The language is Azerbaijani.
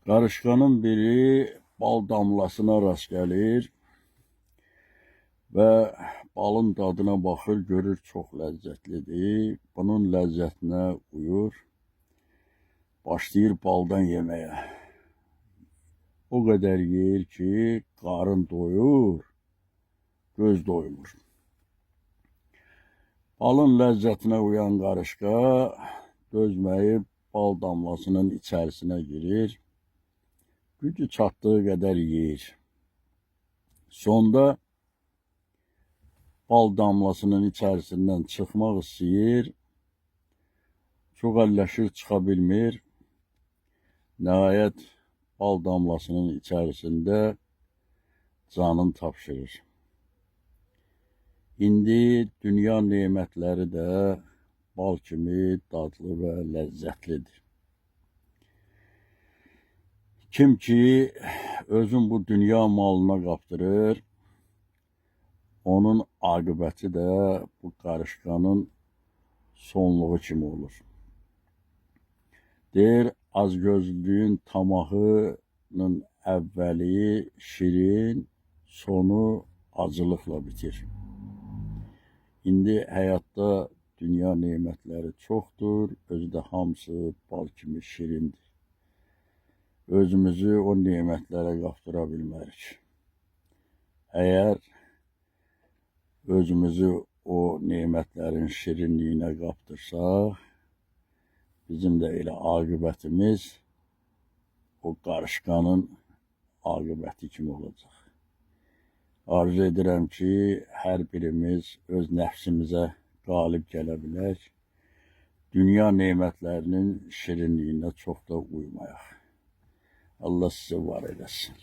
Qarışqanın biri bal damlasına rast gəlir və balın dadına baxır, görür çox ləzzətlidir. Bunun ləzzətinə uyur, başlayır baldan yeməyə. O qədər yeyir ki, qarın doyur, göz doymur. Balın ləzzətinə uyan qarışqa dözməyib bal damlasının içərisinə girir. Gücü çatdığı qədər yeyir. Sonda bal damlasının içərisindən çıxmaq istəyir. Çox əlləşir, çıxa bilmir. Nəhayət bal damlasının içərisində canını tapşırır. İndi dünya nemətləri də bal kimi dadlı və ləzzətlidir. Kim ki özün bu dünya malına qaptırır, onun aqibəti də bu qarışqanın sonluğu kimi olur. Deyir, azgözlüyün tamahının əvvəli şirin, sonu acılıqla bitir. İndi həyatda dünya nemətləri çoxdur, özü də hamısı bal kimi şirindir. Özümüzü o nemətlərə qaptıra bilmərik. Əgər özümüzü o nemətlərin şirinliyinə qaptırsaq, bizim də elə aqibətimiz o qarışqanın aqibəti kimi olacaq. Arzu edirəm ki, hər birimiz öz nəfsimizə qalib gələ bilək, dünya nemətlərinin şirinliyinə çox da uymayaq. Allah sizi var eləsin.